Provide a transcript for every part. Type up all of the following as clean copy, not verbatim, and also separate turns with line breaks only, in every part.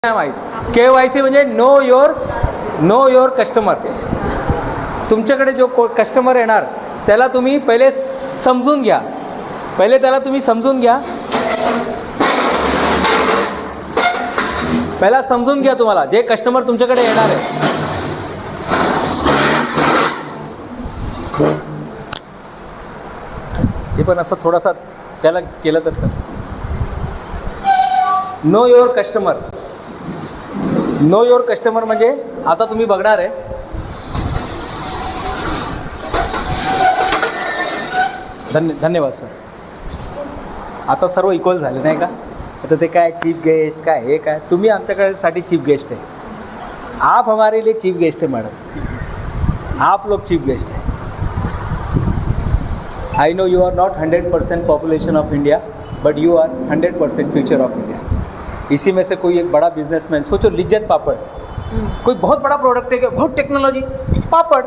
नाही माहीत. KYC म्हणजे नो योर कस्टमर. तुमच्याकडे जो कस्टमर येणार त्याला तुम्ही पहिले समजून घ्या. पहिला समजून घ्या तुम्हाला जे कस्टमर तुमच्याकडे येणार आहे. हे पण असं थोडासा त्याला केलं तर सर. नो योर कस्टमर म्हणजे आता तुम्ही बघणार आहे. धन्यवाद सर. आता सर्व इक्वल झाले नाही का. आता ते काय चीफ गेस्ट काय हे काय तुम्ही आमच्याकडे साठी चीफ गेस्ट आहे. आप हमारे लिए चीफ गेस्ट है मैडम. आप लोग चीफ गेस्ट है. I know you are not 100% population of India but you are 100% future of India. इसी में से कोई एक बड़ा बिजनेसमैन सोचो लिज्जत पापड़ कोई बहुत बड़ा प्रोडक्ट है कि बहुत टेक्नोलॉजी पापड़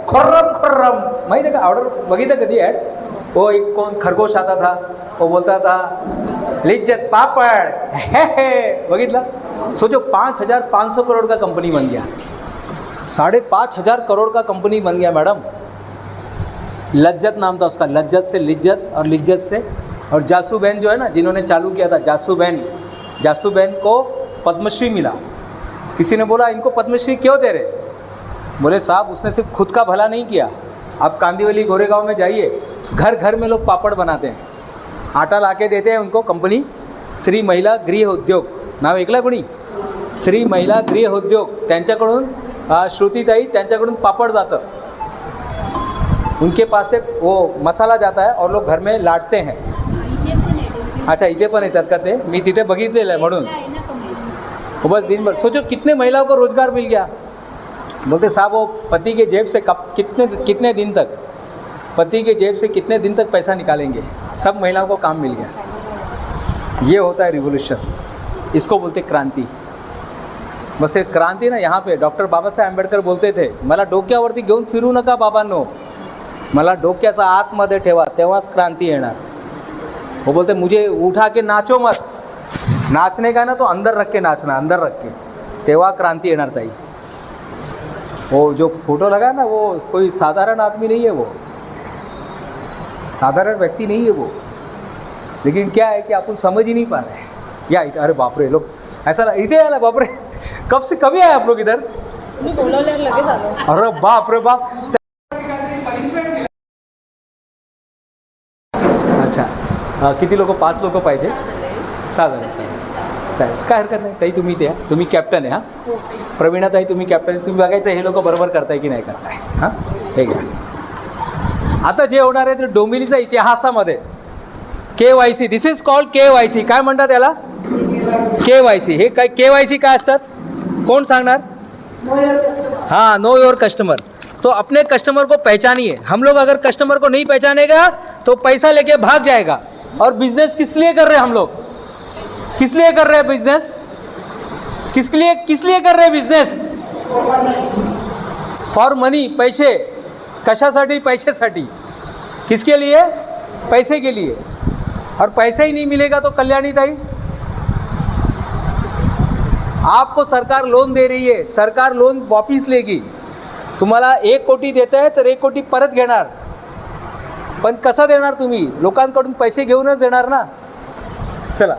खुर्रम माहिती आहे का. ऑर्डर बघितलं कधी ॲड. वो एक कौन खरगोश आता था वो बोलता था लिज्जत पापड़ बघितला. सोचो 5,500 करोड़ का कंपनी बन गया. 5,500 करोड़ का कंपनी बन गया मैडम. लज्जत नाम था उसका. लज्जत से लिज्जत और लिज्जत से और जासू बहन जो है ना जिन्होंने चालू किया था जासू बहन को पद्मश्री मिला. किसी ने बोला इनको पद्मश्री क्यों दे रहे. बोले साहब उसने सिर्फ खुद का भला नहीं किया. आप कांदीवली गोरेगांव में जाइए घर घर में लोग पापड़ बनाते हैं. आटा लाके देते हैं उनको कंपनी श्री महिला गृह उद्योग नाव ऐकलं कोणी. श्री महिला गृह उद्योग त्यांच्याकडून श्रुतीताई त्यांच्याकडून पापड़ जातं. उनके पास से वो मसाला जाता है और लोग घर में लाटते हैं. अच्छा इथे पण येतात का ते. मी तिथे बघितलेलं आहे म्हणून. वो बस दिन भर सोचो कितने महिलाओं को रोज़गार मिल गया. बोलते साहब वो पति के जेब से कितने दिन तक पति के जेब से कितने दिन तक पैसा निकालेंगे. सब महिलाओं को काम मिल गया. ये होता है रिवोल्यूशन. इसको बोलते क्रांती. बस एक क्रांती ना यहाँ पे डॉक्टर बाबासाहेब आंबेडकर बोलते थे मला डोक्यावरती घेऊन फिरू नका बाबांनो. मला डोक्याचा आतमध्ये ठेवा तेव्हाच क्रांती येणार. वो बोलते मुझे उठा के नाचो मत. नाचने का ना तो अंदर रख के नाचना अंदर रख के तेव्हा क्रांती येणार ताई. वो जो फोटो लगा ना वो कोई साधारण आदमी नहीं है. वो साधारण व्यक्ति नहीं है वो. लेकिन क्या है कि अपन समझ ही नहीं पा रहे. या इधर अरे बाप रे लोग ऐसा इथे आला बाप रे. कब से कभी आए आप लोग इधर. अरे बाप रे बाप. अच्छा किती लोक 5 लोक पाहिजे. 6 जण साहेब काय हरकत नाही ताई. तुम्ही ते तुम्ही कॅप्टन आहे. हां प्रवीणा ताई तुम्ही कॅप्टन. तुम्ही बघायचं हे लोक बरोबर करताय की नाही करताय. हां हे घ्या. आता जे होणार आहे ते डोंबिवलीच्या इतिहासामध्ये KYC this is called KYC. काय म्हणतात त्याला KYC. हे काय KYC काय असतात कोण सांगणार. हाँ नो योर कस्टमर. तो अपने कस्टमर को पहचानिए. हम लोग अगर कस्टमर को नहीं पहचानेगा तो पैसा लेके भाग जाएगा. और बिजनेस किस लिए कर रहे हैं हम लोग. किस लिए कर रहे हैं बिजनेस. किस लिए कर रहे हैं बिजनेस. फॉर मनी. पैसे कशासाठी पैसेसाठी. किसके लिए पैसे के लिए. और पैसा ही नहीं मिलेगा तो कल्याणी ताई आपको सरकार लोन दे रही है. सरकार लोन वापिस लेगी. तुम्हाला 1 कोटी देत आहे तर 1 कोटी परत घेणार. पण कसा देणार तुम्ही लोकांकडून पैसे घेऊनच देणार ना. चला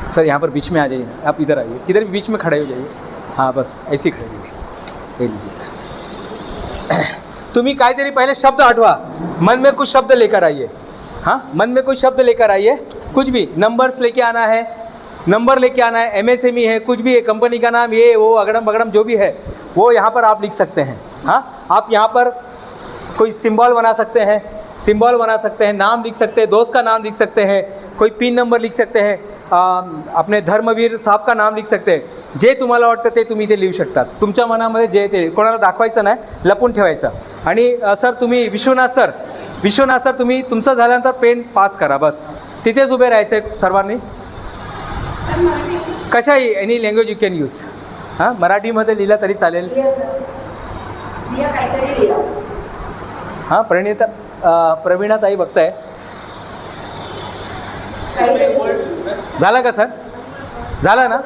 सर यहाँ पर बीच में आ जाइए. आप इधर आइए. किधर भी बीच में खड़े हो जाइए. हाँ बस ऐसे खड़े रहिए. ले लीजिए सर. तुम्ही काहीतरी पहले शब्द आठवा. मन में कुछ शब्द लेकर आइए. हाँ मन में कुछ शब्द लेकर आइए. कुछ भी नंबर्स लेके आना है. नंबर लेके आना है. MSME है कुछ भी है कंपनी का नाम ये वो अगड़म बगड़म जो भी है वो यहाँ पर आप लिख सकते हैं. हाँ आप यहाँ पर कोई सिंबल बना सकते हैं. नाम लिख सकते हैं. दोस्त का नाम लिख सकते हैं. कोई पिन नंबर लिख सकते हैं. अपने धर्मवीर साहब का नाम लिख सकते हैं. जे तुम्हाला वाटतं ते तुम्ही ते लिहू शकतात. तुमच्या मनामध्ये जे ते कोणाला दाखवायचं नाही लपून ठेवायचं. आणि सर तुम्ही विश्वनाथ सर तुम्ही तुमचं झाल्यानंतर पेन पास करा. बस तिथेच उभे राहायचं आहे सर्वांनी. कशाही any language you can use. हां मराठीमध्ये लिहिलं तरी चालेल. हां प्रवीणाताई बघताय. झाला का सर? झाला ना?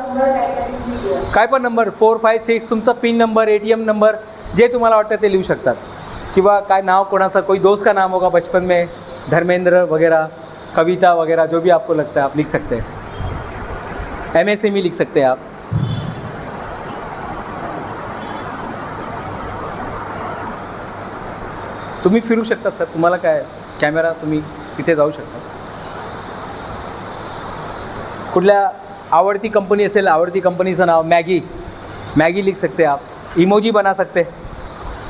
काय पण नंबर 4, 5, 6 तुमचा पिन नंबर, ATM नंबर जे तुम्हाला वाटतं ते लिहू शकतात. किंवा काय नाव कोणाचा, कोई दोस्त का नाम होगा बचपन में, धर्मेंद्र वगैरह, कविता वगैरह, जो भी आपको लगता है आप लिख सकते हैं. MSME लिख सकते हैं आप. तुम्ही फिरू शकता सर, तुम्हाला काय कॅमेरा, तुम्ही तिथे जाऊ शकता. कुठल्या आवडती कंपनी असेल, आवडती कंपनीचं नाव, मैगी लिख सकते आप. इमोजी बना सकते,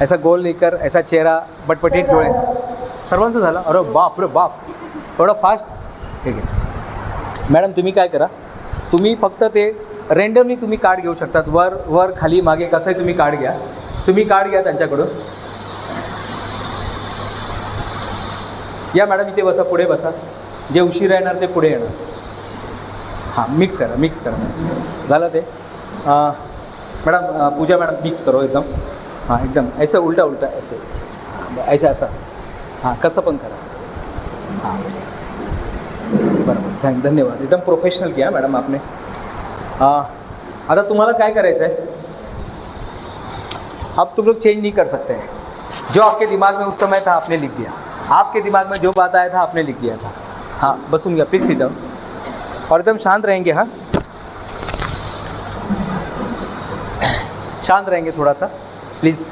ऐसा गोल लेकर, ऐसा चेहरा, बटपटीत डोळे. सर्वांचं झालं? अरे बाप रे बाप, थोडं फास्ट. ठीक आहे मॅडम, तुम्ही काय करा, तुम्ही फक्त ते रेंडमली तुम्ही कार्ड घेऊ शकतात. वर खाली मागे कसंही तुम्ही कार्ड घ्या. तुम्ही कार्ड घ्या त्यांच्याकडून. या मॅडम, इथे बसा, पुढे बसा. जे उशीर येणार ते पुढे येणार. हां, मिक्स करा. झालं ते. मॅडम, पूजा मॅडम, मिक्स करो एकदम. हां, एकदम ऐसे उलटा ऐसे असं. हां, कसं पण करा. हां, बरोबर. धन्यवाद. एकदम प्रोफेशनल किया मॅडम आपने. आता तुम्हाला काय करायचं आहे, अब तुम लोग चेंज नहीं कर सकते हैं. जो आपके दिमाग में उस समय था आपने लिख दिया. आपके दिमाग में जो बात आया था आपने लिख दिया था. हाँ, बसून घ्या, प्लीज सिट डाउन. और एकदम शांत रहेंगे. हाँ, शांत रहेंगे थोड़ा सा प्लीज़.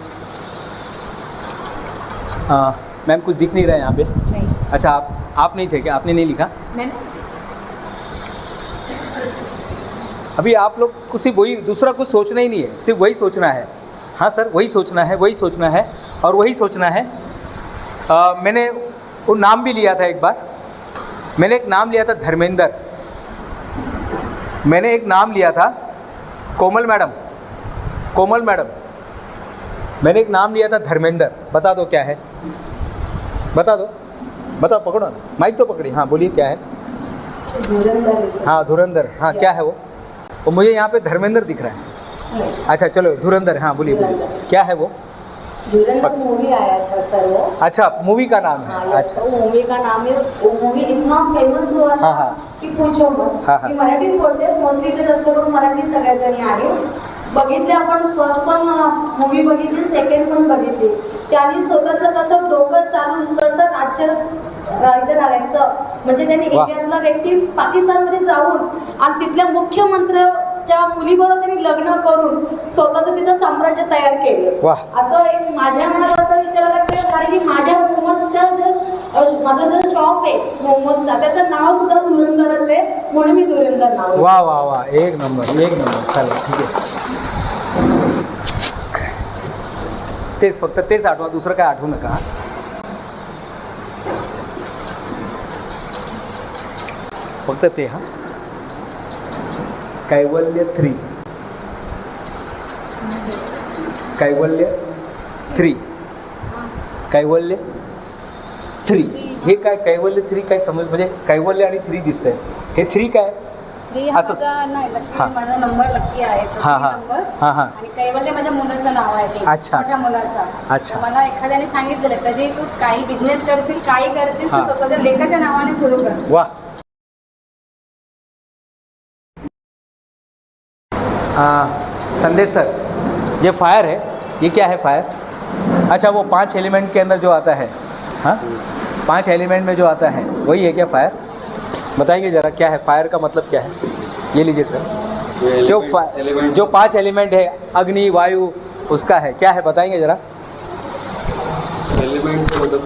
मैम, कुछ दिख नहीं रहा है यहाँ पे.
नहीं.
अच्छा, आप नहीं थे क्या? आपने नहीं लिखा?
मैंने
अभी आप लोग को सिर्फ वही, दूसरा कुछ सोचना ही नहीं है, सिर्फ वही सोचना है. हाँ सर, वही सोचना है और वही सोचना है. मैंने वो नाम भी लिया था एक बार. मैंने एक नाम लिया था धर्मेंद्र. मैंने एक नाम लिया था कोमल मैडम. मैंने एक नाम लिया था धर्मेंद्र. बता दो क्या है, बताओ, पकड़ो ना, माइक तो पकड़ी. हाँ, बोलिए क्या है?
धुरंधर.
हाँ, धुरंधर. हाँ, क्या है वो मुझे यहाँ पे धर्मेंद्र दिख रहा है. अच्छा, चलो धुरंधर. हाँ, बोलिए क्या है वो?
धुरंधर मूवी आया था सर वो.
अच्छा, मूवी का नाम है.
हाँ,
अच्छा,
वो मूवी का नाम है. वो मूवी इतना फेमस हुआ था की पूछो मत.
हाँ.
मी मराठीत बोलते, मोस्टली ते जास्त करून मराठी सगळ्याजणी आहे. बघितले आपण, फर्स्ट पण मूवी बघितली, सेकंड पण बघितली. त्यांनी स्वतःचं कसं डोकं चालून कसं राज्य इथे घालायचं, म्हणजे त्यांनी इंडियातला व्यक्ती पाकिस्तानमध्ये जाऊन आणि तिथल्या मुख्यमंत्र्याच्या मुलीबरोबर त्यांनी लग्न करून स्वतःचं तिथं साम्राज्य तयार केलं. असं एक माझ्या मनात असा विचार आला की कारण की माझ्या माझा जो शॉप आहे मोमोजचा, त्याचं नाव सुद्धा धुरंधरच आहे, म्हणून मी धुरंधर नाव.
वा, एक नंबर. चला, ठीक आहे. तेच, फक्त तेच आठवा, दुसरं काय आठवू नका. फक्त ते. हां, कैवल्य 3. हे काय कैवल्य 3 काय समज, म्हणजे कैवल्य आणि 3 दिसतंय. हे 3 काय असं?
नाही, माझा नंबर लक्की आहे.
हां.
आणि कैवल्य माझ्या मुलाचं नाव आहे.
अच्छा.
माझ्या मुलाचा.
अच्छा.
मला एखाद्याने सांगितलेलं कधी तू काही बिझनेस करशील, काही करशील, तर स्वतःच्या लेखाच्या नावाने सुरू कर.
वाह. संदेश सर, ये फायर है, ये क्या है फायर? अच्छा, वो 5 एलिमेंट के अंदर जो आता है. हाँ, 5 एलिमेंट में जो आता है वही है क्या फायर? बताइए ज़रा, क्या है फायर का मतलब क्या है? ये लीजिए सर. जो 5 एलिमेंट है, अग्नि, वायु, उसका है क्या है, बताएंगे ज़रा.
एलिमेंट से मतलब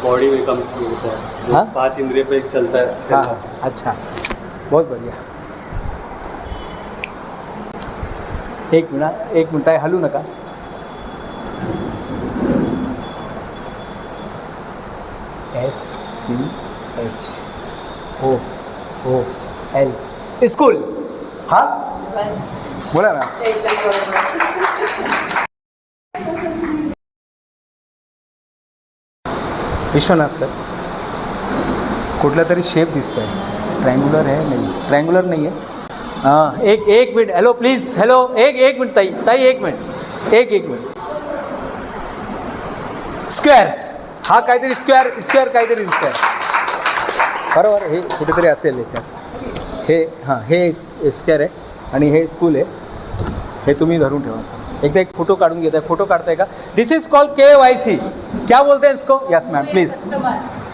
बॉडी में कम होता है.
हाँ,
5 इंद्रिय पे चलता है.
हाँ. अच्छा, बहुत बढ़िया. एक मिनट आहे, हलू नका. SCHOOL. स्कूल. हाँ, बोला ना. विश्वनाथ सर, कुठला तरी शेप दिसतोय. ट्रायंगुलर आहे? नाही, ट्रायंगुलर नाही आहे. हाँ, एक मिनट. हेलो प्लीज़, हेलो, एक मिनट ताई, एक मिनट. स्क्वेअर. हा, काहीतरी स्क्वेअर काहीतरी दिसतंय. बरोबर हे कुठेतरी असेल याच्यात हे हां हे स्क्वेअर आहे आणि हे स्कूल आहे हे तुम्ही धरून ठेवा सर एकदा एक फोटो काढून घेताय फोटो काढताय का दिस इज कॉल्ड KYC क्या बोलते हैं इसको yes ma'am please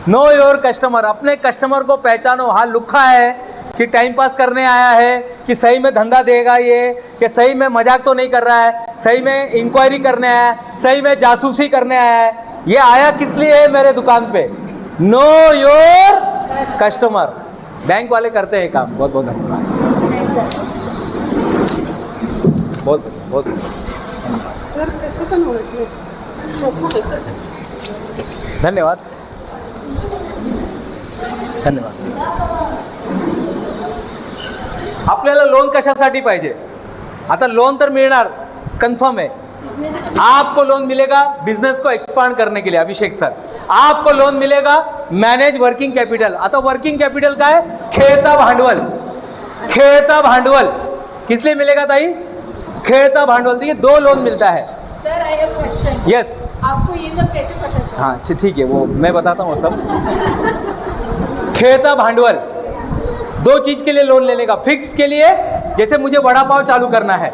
know your customer अपने कस्टमर को पहचानो हाँ लुखा है कि टाइम पास करने आया है कि सही में धंधा देगा ये कि सही में मजाक तो नहीं कर रहा है सही में इंक्वायरी करने आया है सही में जासूसी करने आया है ये आया किस लिए है मेरे दुकान पे नो योर कस्टमर बैंक वाले करते हैं काम बहुत बहुत धन्यवाद बहुत बहुत
सर कसं पण ओळखलं
धन्यवाद धन्यवाद सर आपल्याला लोन कशासाठी पाहिजे आता लोन तर मिळणार कन्फर्म है आपको लोन मिलेगा बिजनेस को एक्सपांड करने के लिए अभिषेक सर आपको लोन मिलेगा मैनेज वर्किंग कैपिटल आता वर्किंग कैपिटल का है खेळता भांडवल किस लिए मिलेगा ताई खेळता भांडवल देखिए 2 लोन मिलता है
sir I have question
yes
आपको ये सब कैसे पता चला
हाँ ठीक है वो मैं बताता हूँ सब खेळता भांडवल 2 चीज़ के लिए लोन लेने का फिक्स के लिए जैसे मुझे वड़ा पाव चालू करना है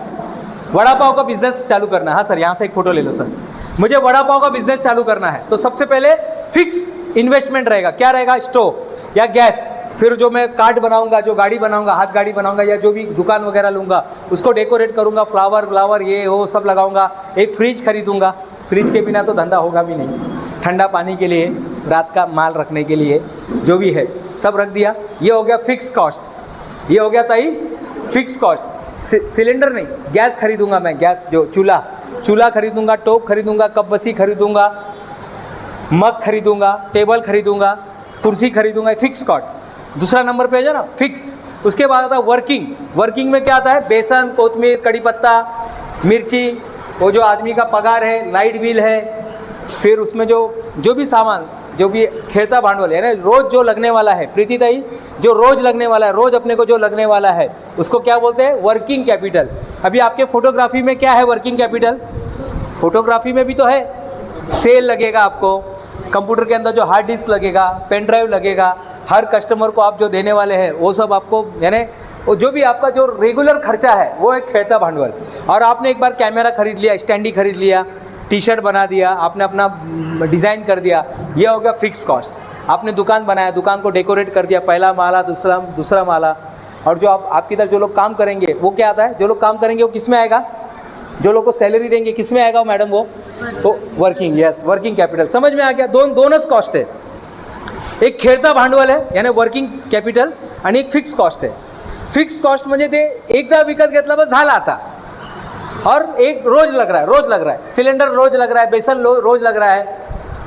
वड़ा पाव का बिजनेस चालू करना है हाँ सर यहाँ से एक फ़ोटो ले लो सर मुझे वड़ा पाव का बिजनेस चालू करना है तो सबसे पहले फिक्स इन्वेस्टमेंट रहेगा क्या रहेगा स्टोव या गैस फिर जो मैं कार्ट बनाऊंगा जो गाड़ी बनाऊंगा हाथ गाड़ी बनाऊंगा या जो भी दुकान वगैरह लूँगा उसको डेकोरेट करूँगा फ्लावर ये वो सब लगाऊंगा एक फ्रिज खरीदूँगा फ्रिज के बिना तो धंधा होगा भी नहीं ठंडा पानी के लिए रात का माल रखने के लिए जो भी है सब रख दिया ये हो गया फिक्स कॉस्ट ये हो गया ताई फिक्स कॉस्ट सिलेंडर नहीं गैस खरीदूँगा मैं गैस जो चूल्हा खरीदूँगा टोप खरीदूँगा कप बसी खरीदूँगा मग खरीदूँगा टेबल खरीदूँगा कुर्सी खरीदूँगा फिक्स कॉस्ट दूसरा नंबर पे है ना फिक्स उसके बाद आता है वर्किंग में क्या आता है बेसन कोतमीर कड़ी पत्ता मिर्ची वो जो आदमी का पगार है लाइट बिल है फिर उसमें जो भी सामान जो भी खेलता भांडवल है ना रोज़ जो लगने वाला है प्रीति ताई जो रोज़ लगने वाला है रोज़ अपने को जो लगने वाला है उसको क्या बोलते हैं वर्किंग कैपिटल अभी आपके फोटोग्राफी में क्या है वर्किंग कैपिटल फोटोग्राफी में भी तो है सेल लगेगा आपको कंप्यूटर के अंदर जो हार्ड डिस्क लगेगा पेन ड्राइव लगेगा हर कस्टमर को आप जो देने वाले हैं वो सब आपको यानी वो जो भी आपका जो रेगुलर खर्चा है वो एक खेलता भांडवल और आपने एक बार कैमरा खरीद लिया स्टैंडी खरीद लिया टी शर्ट बना दिया आपने अपना डिज़ाइन कर दिया ये हो गया फिक्स कॉस्ट आपने दुकान बनाया दुकान को डेकोरेट कर दिया पहला माला दूसरा माला और जो आपकी तरफ जो लोग काम करेंगे वो क्या आता है जो लोग काम करेंगे वो किस में आएगा जो लोग को सैलरी देंगे किस में आएगा मैडम वो वर्किंग यस वर्किंग कैपिटल समझ में आ गया दोनच कॉस्ट है एक खेळता भांडवल आहे यानी वर्किंग कॅपिटल आणि एक फिक्स कॉस्ट आहे फिक्स कॉस्ट म्हणजे ते एकदा विकत घेतला बस झाला आता और एक रोज लग रहा है सिलेंडर रोज लग रहा है बेसन रोज लग रहा है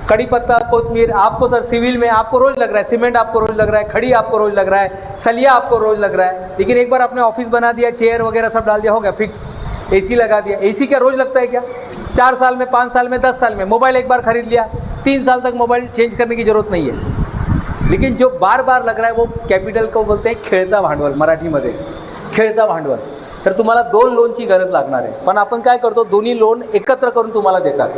कड़ी पत्ता कोतमीर आपको सर सिविल में आपको रोज लग रहा है सीमेंट आपको रोज लग रहा है खड़ी आपको रोज लग रहा है सलिया आपको रोज लग रहा है लेकिन एक बार आपने ऑफिस बना दिया चेयर वगैरह सब डाल दिया हो गया फिक्स AC लगा दिया AC क्या रोज लगता है क्या 4 साल में 5 साल में 10 साल में मोबाइल एक बार खरीद लिया 3 साल तक मोबाइल चेंज करने की ज़रूरत नहीं है लेकिन जो बार बार लग रहा है वो कैपिटल को बोलते हैं खेळता भांडवल मराठीमध्ये खेळता भांडवल तर तुम्हाला 2 लोनची गरज लागणार आहे पण आपण काय करतो दोन्ही लोन एकत्र करून तुम्हाला देतात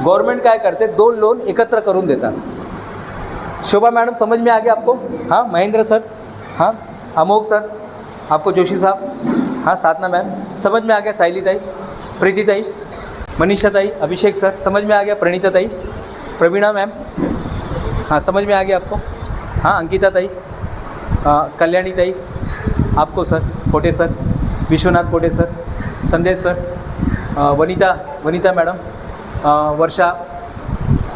गवर्नमेंट काय करते 2 लोन एकत्र करून देतात शोभा मैडम समझ में आ गया आपको हाँ महेंद्र सर हाँ अमोघ सर आपको जोशी साहब हाँ साधना मैम समझ में आ गया साइली ताई प्रीति ताई मनीषा ताई अभिषेक सर समझ में आ गया प्रणीता ताई प्रवीणा मैम हाँ समझ में आ गया आपको हाँ अंकिता ताई कल्याणी ताई आपको सर कोटे सर विश्वनाथ कोटे सर संदेश सर वनिता मैडम वर्षा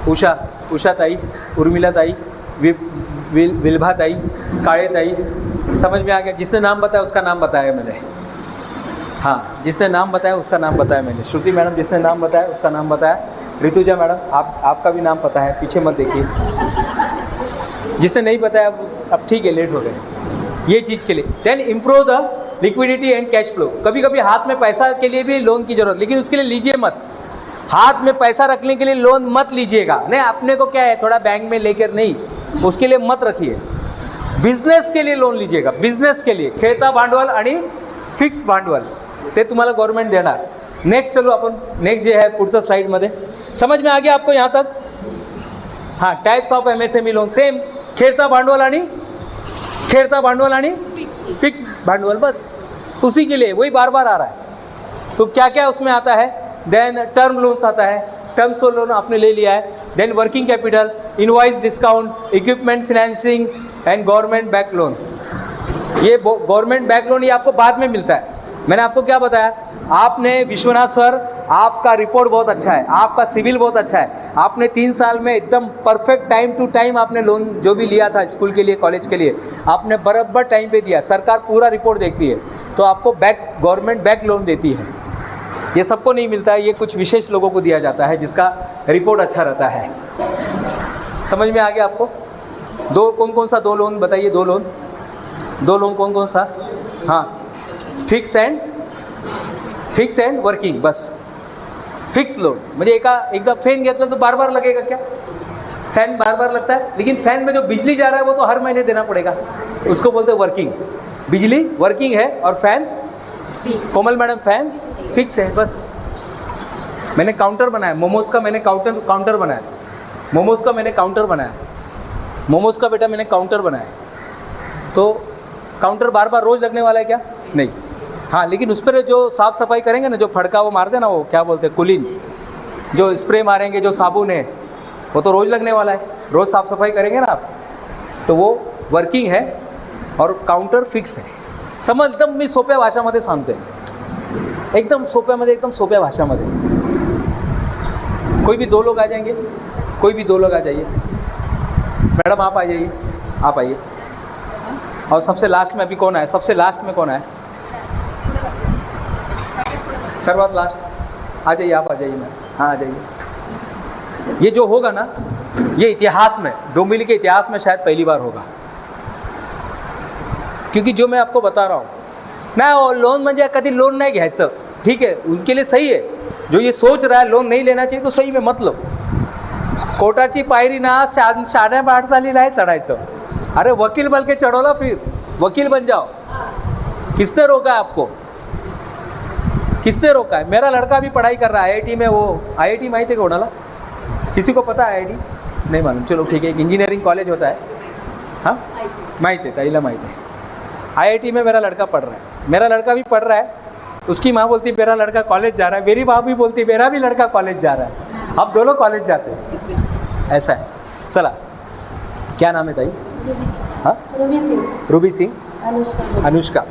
उषा ताई उर्मिला ताई विल्भा ताई काळे ताई समझ में आ गया जिसने नाम बताया उसका नाम बताया मैंने हाँ जिसने नाम बताया उसका नाम बताया मैंने श्रुति मैडम जिसने नाम बताया उसका नाम बताया ऋतुजा मैडम आपका भी नाम पता है पीछे मत देखिए जिसने नहीं बताया अब ठीक है लेट हो गए ये चीज़ के लिए then improve the liquidity and cash flow कभी कभी हाथ में पैसा के लिए भी लोन की ज़रूरत लेकिन उसके लिए लीजिए मत हाथ में पैसा रखने के लिए लोन मत लीजिएगा नहीं अपने को क्या है थोड़ा बैंक में लेकर नहीं उसके लिए मत रखिए बिझनेस के लिए लोन लीजिएगा बिझनेस के लिए खेळता भांडवल आणि फिक्स भांडवल ते तुम्हाला गवर्नमेंट देणार नेक्स्ट चलो अपन नेक्स्ट जे है पुढचा स्लाइडमध्ये समझ में आ गया आपको यहाँ तक हाँ types of MSME loan same खेळता भांडवल आणि खेळता भांडवल आणि
फिक्स
फिक्स भांडवल, बस उसी के लिए वही बार बार आ रहा है। तो क्या क्या उसमें आता है, देन टर्म लोन्स आता है, टर्म्स लोन आपने ले लिया है, then working capital, invoice discount, equipment financing and government back loan. ये गवर्नमेंट बैक लोन ये आपको बाद में मिलता है। मैंने आपको क्या बताया, आपने विश्वनाथ सर आपका रिपोर्ट बहुत अच्छा है, आपका सिविल बहुत अच्छा है, आपने 3 साल में एकदम परफेक्ट टाइम टू टाइम आपने लोन जो भी लिया था स्कूल के लिए कॉलेज के लिए आपने बराबर टाइम पे दिया, सरकार पूरा रिपोर्ट देखती है तो आपको गवर्नमेंट बैक लोन देती है। ये सबको नहीं मिलता है, ये कुछ विशेष लोगों को दिया जाता है जिसका रिपोर्ट अच्छा रहता है। समझ में आ गया आपको? कौन सा 2 लोन बताइए, 2 लोन कौन सा? हाँ, फिक्स एंड वर्किंग, बस फिक्स लोन म्हणजे एकदा फॅन घेतला तो बार बार लगेगा क्या? फैन बार बार लगता है, लेकिन फैन में जो बिजली जा रहा है वो तो हर महीने देना पड़ेगा, उसको बोलते हैं वर्किंग। बिजली वर्किंग है और फैन, कोमल मैडम फैन फिक्स है। बस मैंने काउंटर बनाया मोमोज का, मैंने काउंटर बनाया मोमोज का, मैंने काउंटर बनाया मोमोज का, बेटा मैंने काउंटर बनाया। तो काउंटर बार बार रोज़ लगने वाला है क्या? नहीं। हाँ, लेकिन उस पर जो साफ़ सफाई करेंगे ना, जो फड़का वो मारते ना, वो क्या बोलते हैं, कुलीन, जो स्प्रे मारेंगे, जो साबुन है, वो तो रोज़ लगने वाला है, रोज़ साफ़ सफाई करेंगे ना आप, तो वो वर्किंग है और काउंटर फिक्स है। समज एकदम मी सोप्या भाषामध्ये सांगते, एकदम सोप्या भाषामध्ये। कोई भी 2 लोग आ जाएंगे, कोई भी 2 लोग आ जाइए, मैडम आप आ जाइए, आप आइए। और सबसे लास्ट में अभी कौन आया? सबसे लास्ट में कौन आया? सर्वात लास्ट आ जाइए, आप आ जाइए मैम। हाँ आ जाइए। ये जो होगा ना, ये इतिहास में, डोंबिवली के इतिहास में शायद पहली बार होगा, क्योंकि जो मैं आपको बता रहा हूँ ना, वो लोन म्हणजे कधी लोन नहीं घ्यायचं, ठीक है, उनके लिए सही है। जो ये सोच रहा है लोन नहीं लेना चाहिए तो सही में मतलब कोर्टाची पायरी ना 8.5 साली नाही चढ़ायचं। अरे वकील बन के चढ़ो ना, फिर वकील बन जाओ। किसने रोका है आपको? किसने रोका है? मेरा लड़का भी पढ़ाई कर रहा है IIT में। वो IIT माहिती है कोणाला? किसी को पता है IIT? नहीं मालूम, चलो ठीक है, एक इंजीनियरिंग कॉलेज होता है, हाँ माहिती है, ताईला माहिती है। IIT में मेरा लड़का पढ़ रहा है, मेरा लड़का भी पढ़ रहा है। उसकी माँ बोलती मेरा लड़का कॉलेज जा रहा है, मेरी माँ भी बोलती मेरा भी लड़का कॉलेज जा रहा है, अब दोनों कॉलेज जाते हैं, ऐसा है। चला, क्या नाम है ताई? हाँ,
रूबी सिंह,
रूबी सिंह,
अनुष्का।
अनुष्का।